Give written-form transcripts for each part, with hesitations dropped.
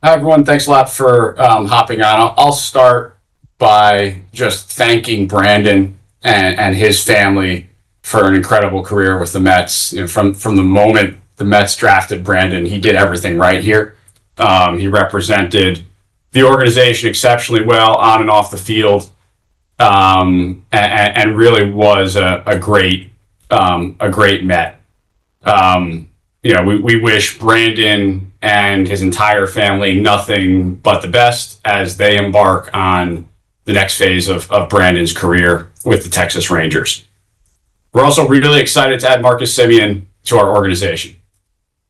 Hi, everyone. Thanks a lot for hopping on. I'll start by just thanking Brandon and his family for an incredible career with the Mets. From the moment the Mets drafted Brandon, he did everything right here. He represented the organization exceptionally well on and off the field, and really was a great Met. We wish Brandon and his entire family nothing but the best as they embark on the next phase of Brandon's career with the Texas Rangers. We're also really excited to add Marcus Semien to our organization.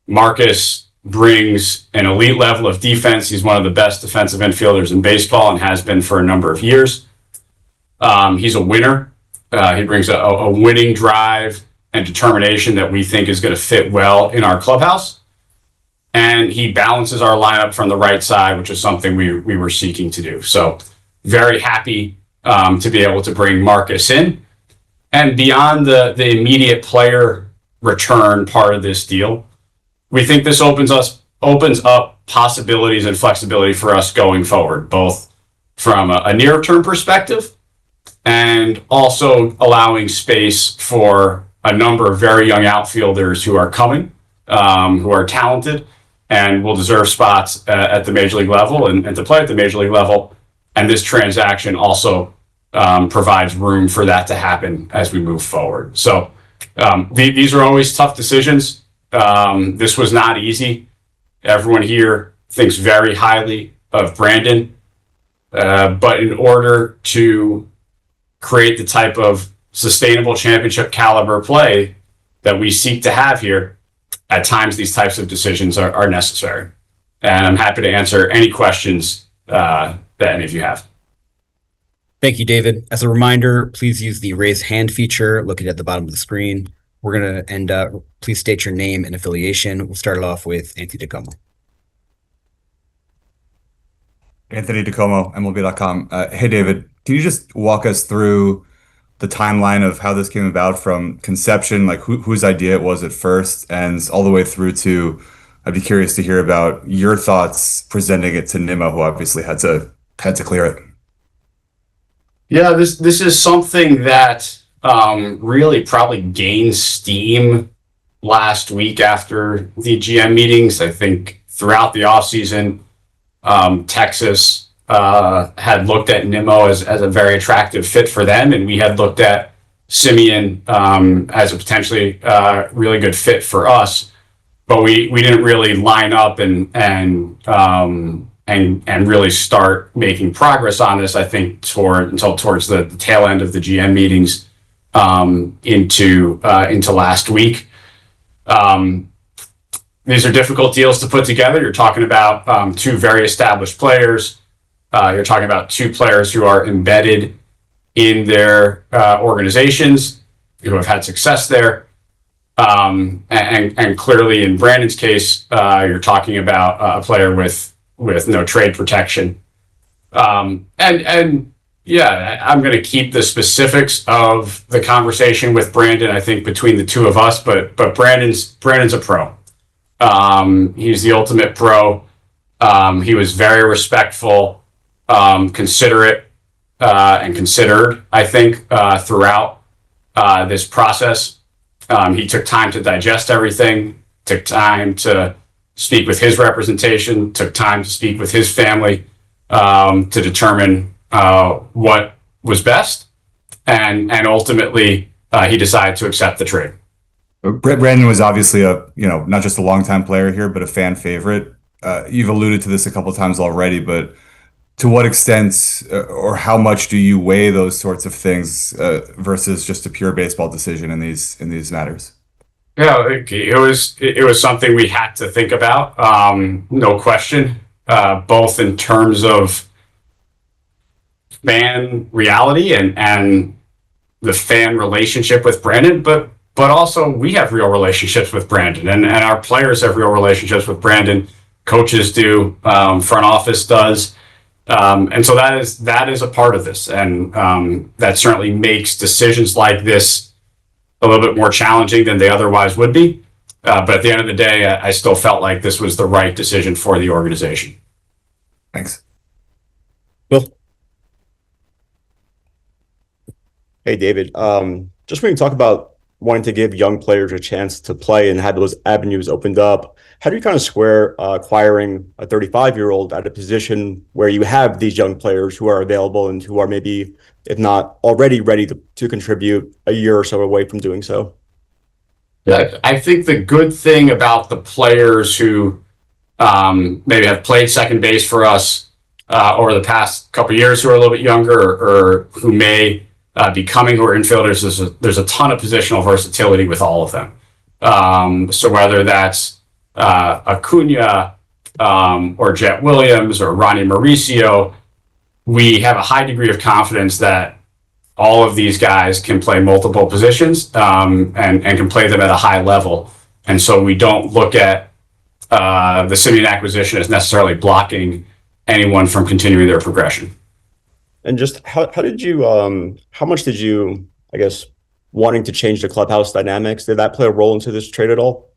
Marcus brings an elite level of defense. He's one of the best defensive infielders in baseball and has been for a number of years. He's a winner. He brings a winning drive and determination that we think is going to fit well in our clubhouse. And he balances our lineup from the right side, which is something we were seeking to do. So very happy to be able to bring Marcus in. And beyond the immediate player return part of this deal, we think this opens up possibilities and flexibility for us going forward, both from a near-term perspective and also allowing space for a number of very young outfielders who are coming, who are talented and will deserve spots at the major league level and to play at the major league level. And this transaction also provides room for that to happen as we move forward. So these are always tough decisions. This was not easy. Everyone here thinks very highly of Brandon, but in order to create the type of sustainable championship caliber play that we seek to have here, at times these types of decisions are necessary. And I'm happy to answer any questions that any of you have. Thank you, David. As a reminder, please use the raise hand feature located at the bottom of the screen. We're going to end up, please state your name and affiliation. We'll start it off with Anthony DiComo. Anthony DiComo, MLB.com. Hey, David, can you just walk us through the timeline of how this came about from conception, like whose idea it was at first, and all the way through to, I'd be curious to hear about your thoughts presenting it to Nimmo, who obviously had to clear it. Yeah, this is something that really probably gained steam last week after the GM meetings. I think throughout the offseason, Texas had looked at Nimmo as a very attractive fit for them, and we had looked at Semien as a potentially really good fit for us, but we didn't really line up and really start making progress on this, I think, until towards the tail end of the GM meetings into last week. These are difficult deals to put together. You're talking about two very established players. You're talking about two players who are embedded in their organizations, who have had success there. And clearly in Brandon's case, you're talking about a player with no trade protection. And yeah, I'm going to keep the specifics of the conversation with Brandon, I think, between the two of us, but Brandon's a pro. He's the ultimate pro. He was very respectful, considerate, and considered, I think, throughout this process. He took time to digest everything, took time to speak with his representation, took time to speak with his family to determine what was best, and ultimately he decided to accept the trade. Brandon was obviously not just a longtime player here, but a fan favorite. You've alluded to this a couple of times already, but to what extent or how much do you weigh those sorts of things versus just a pure baseball decision in these matters? Yeah, it was something we had to think about, no question, both in terms of fan reality and the fan relationship with Brandon, but also we have real relationships with Brandon, and our players have real relationships with Brandon. Coaches do, front office does, and so that is a part of this, and that certainly makes decisions like this a little bit more challenging than they otherwise would be. But at the end of the day, I still felt like this was the right decision for the organization. Thanks. Will? Hey, David. Just when you talk about wanting to give young players a chance to play and have those avenues opened up, how do you kind of square acquiring a 35-year-old at a position where you have these young players who are available and who are maybe, if not already ready to contribute a year or so away from doing so? Yeah, I think the good thing about the players who maybe have played second base for us over the past couple of years who are a little bit younger or who may be coming who are infielders, there's a ton of positional versatility with all of them. So whether that's Acuna or Jet Williams or Ronnie Mauricio, we have a high degree of confidence that all of these guys can play multiple positions and can play them at a high level. And so we don't look at the Semien acquisition as necessarily blocking anyone from continuing their progression. And just how much did you, I guess, wanting to change the clubhouse dynamics, did that play a role into this trade at all?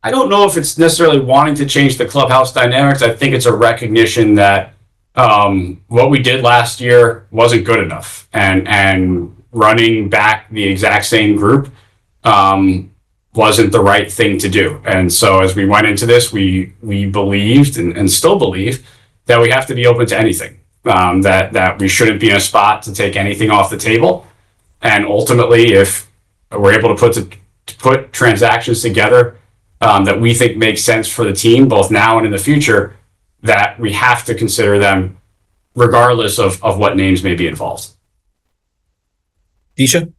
I don't know if it's necessarily wanting to change the clubhouse dynamics. I think it's a recognition that what we did last year wasn't good enough, and running back the exact same group wasn't the right thing to do. And so as we went into this, we believed and still believe that we have to be open to anything, that we shouldn't be in a spot to take anything off the table. And ultimately, if we're able to put transactions together that we think make sense for the team, both now and in the future, that we have to consider them regardless of what names may be involved. Disha?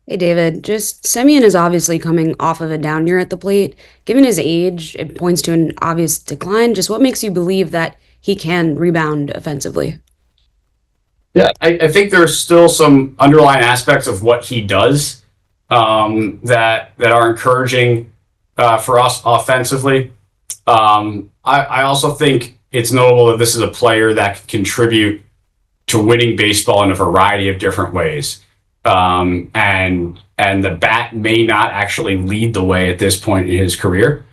Hey, David. Just Semien is obviously coming off of a down year at the plate. Given his age, it points to an obvious decline. Just what makes you believe that he can rebound offensively? Yeah, I think there's still some underlying aspects of what he does that are encouraging for us offensively. I also think it's notable that this is a player that can contribute to winning baseball in a variety of different ways. And the bat may not actually lead the way at this point in his career.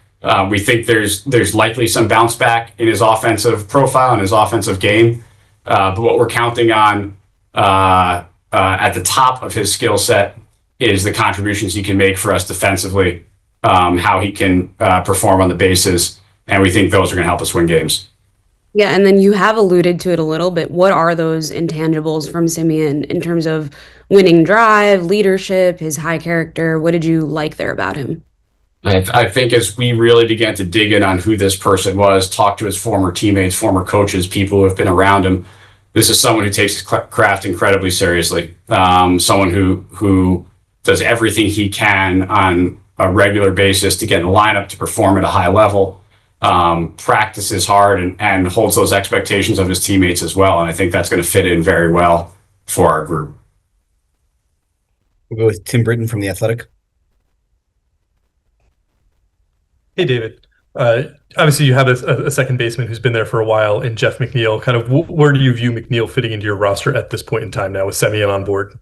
We think there's likely some bounce back in his offensive profile and his offensive game. But what we're counting on at the top of his skill set is the contributions he can make for us defensively, how he can perform on the bases. And we think those are going to help us win games. Yeah, and then you have alluded to it a little bit. What are those intangibles from Semien in terms of winning drive, leadership, his high character? What did you like there about him? I think as we really began to dig in on who this person was, talk to his former teammates, former coaches, people who have been around him, this is someone who takes his craft incredibly seriously. Someone who does everything he can on a regular basis to get in the lineup, to perform at a high level. Practices hard and holds those expectations of his teammates as well. And I think that's going to fit in very well for our group. We'll go with Tim Britton from The Athletic. Hey, David. Obviously, you have a second baseman who's been there for a while in Jeff McNeil. Kind of where do you view McNeil fitting into your roster at this point in time now with Semien on board?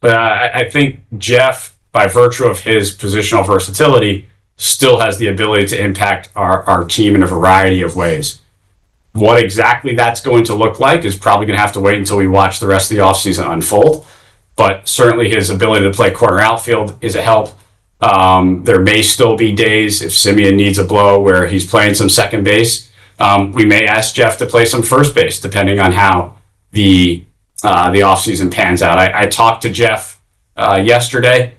I think Jeff, by virtue of his positional versatility, still has the ability to impact our team in a variety of ways. What exactly that's going to look like is probably going to have to wait until we watch the rest of the offseason unfold. But certainly his ability to play corner outfield is a help. There may still be days if Semien needs a blow where he's playing some second base. We may ask Jeff to play some first base, depending on how the offseason pans out. I talked to Jeff yesterday.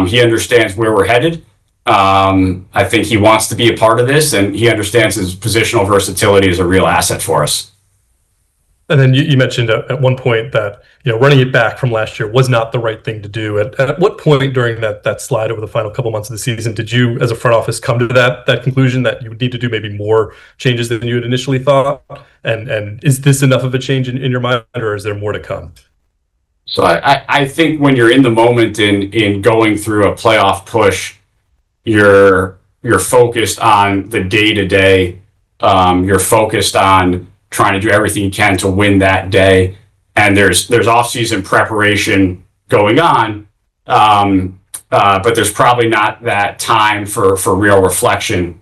He understands where we're headed. I think he wants to be a part of this, and he understands his positional versatility is a real asset for us. And then you mentioned at one point that running it back from last year was not the right thing to do. At what point during that slide over the final couple months of the season did you, as a front office, come to that conclusion that you would need to do maybe more changes than you had initially thought? And is this enough of a change in your mind, or is there more to come? So I think when you're in the moment in going through a playoff push, you're focused on the day-to-day. You're focused on trying to do everything you can to win that day. And there's off-season preparation going on, but there's probably not that time for real reflection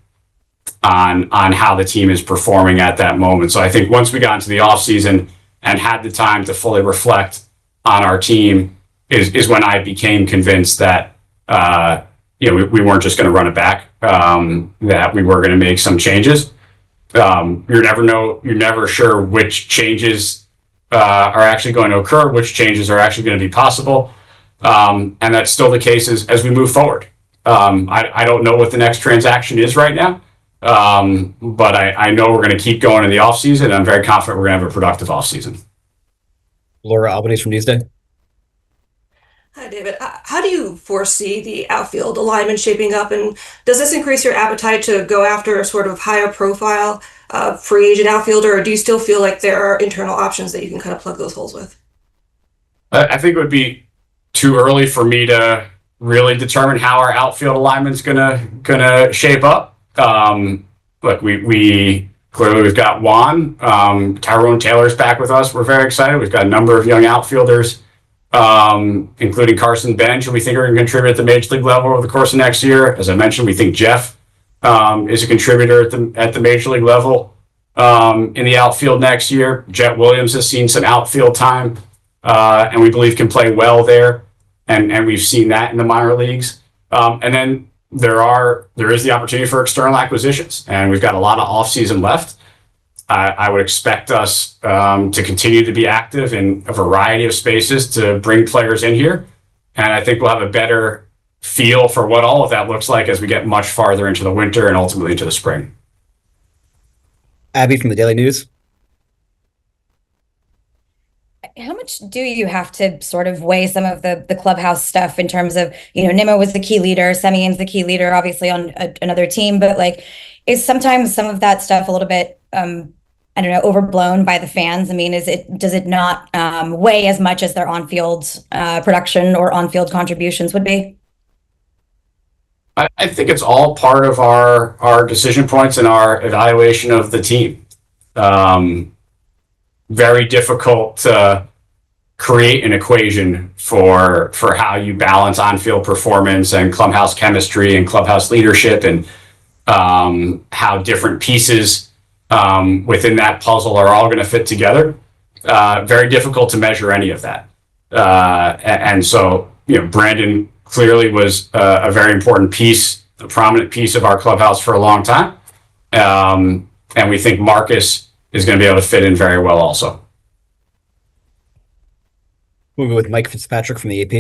on how the team is performing at that moment. So I think once we got into the offseason and had the time to fully reflect on our team is when I became convinced that we weren't just going to run it back, that we were going to make some changes. You're never sure which changes are actually going to occur, which changes are actually going to be possible. And that's still the case as we move forward. I don't know what the next transaction is right now, but I know we're going to keep going in the offseason, and I'm very confident we're going to have a productive offseason. Laura Albanese from Newsday. Hi, David. How do you foresee the outfield alignment shaping up, and does this increase your appetite to go after a sort of higher profile free agent outfielder, or do you still feel like there are internal options that you can kind of plug those holes with? I think it would be too early for me to really determine how our outfield alignment's gonna shape up. Look, we clearly we've got Juan, Tyrone Taylor's back with us. We're very excited. We've got a number of young outfielders, including Carson Bench, who we think are going to contribute at the major league level over the course of next year. As I mentioned, we think Jeff is a contributor at the major league level in the outfield next year. Jet Williams has seen some outfield time, and we believe can play well there. And we've seen that in the minor leagues. And then there is the opportunity for external acquisitions, and we've got a lot of offseason left. I would expect us to continue to be active in a variety of spaces to bring players in here. And I think we'll have a better feel for what all of that looks like as we get much farther into the winter and ultimately into the spring. Abby from the Daily News. How much do you have to sort of weigh some of the clubhouse stuff in terms of, Nimmo was the key leader, Semien's the key leader, obviously on another team, but like, is sometimes some of that stuff a little bit, overblown by the fans? I mean, does it not weigh as much as their on-field production or on-field contributions would be? I think it's all part of our decision points and our evaluation of the team. Very difficult to create an equation for how you balance on-field performance and clubhouse chemistry and clubhouse leadership, and how different pieces within that puzzle are all going to fit together. Very difficult to measure any of that. And so, Brandon clearly was a very important piece, a prominent piece of our clubhouse for a long time. And we think Marcus is going to be able to fit in very well also. We'll go with Mike Fitzpatrick from the AP.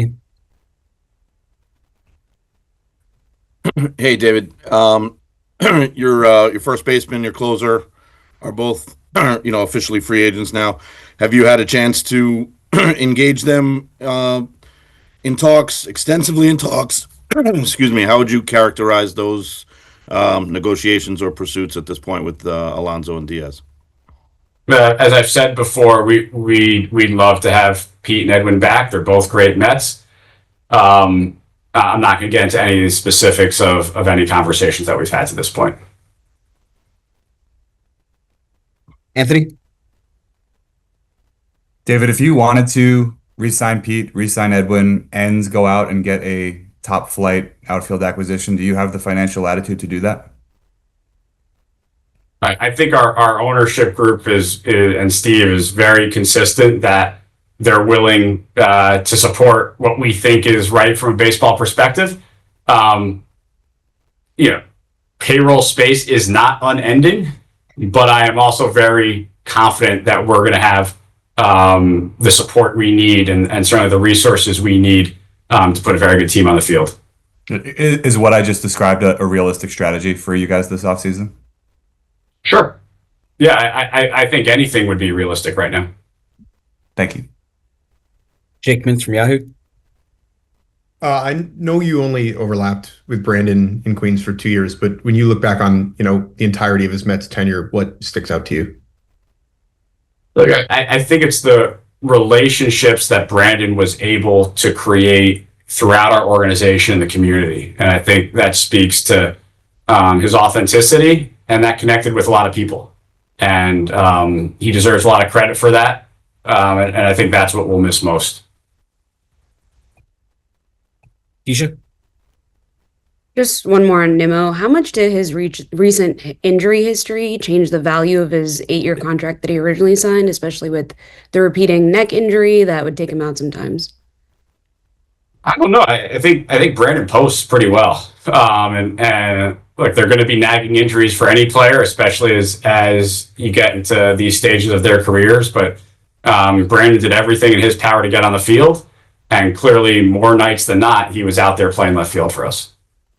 Hey, David. Your first baseman, your closer are both, officially free agents now. Have you had a chance to engage them extensively in talks? Excuse me. How would you characterize those negotiations or pursuits at this point with Alonso and Diaz? As I've said before, we'd love to have Pete and Edwin back. They're both great Mets. I'm not going to get into any of the specifics of any conversations that we've had to this point. Anthony? David, if you wanted to re-sign Pete, re-sign Edwin, and go out and get a top flight outfield acquisition, do you have the financial latitude to do that? I think our ownership group and Steve is very consistent that they're willing to support what we think is right from a baseball perspective. Payroll space is not unending, but I am also very confident that we're going to have the support we need and certainly the resources we need to put a very good team on the field. Is what I just described a realistic strategy for you guys this offseason? Sure. Yeah, I think anything would be realistic right now. Thank you. Jake Mintz from Yahoo. I know you only overlapped with Brandon in Queens for 2 years, but when you look back on, the entirety of his Mets tenure, what sticks out to you? Look, I think it's the relationships that Brandon was able to create throughout our organization and the community. And I think that speaks to his authenticity, and that connected with a lot of people. And he deserves a lot of credit for that. And I think that's what we'll miss most. Keisha? Just one more on Nimmo. How much did his recent injury history change the value of his 8-year contract that he originally signed, especially with the repeating neck injury that would take him out sometimes? I don't know. I think Brandon posts pretty well. And look, they're going to be nagging injuries for any player, especially as you get into these stages of their careers. But Brandon did everything in his power to get on the field, and clearly more nights than not, he was out there playing left field for us.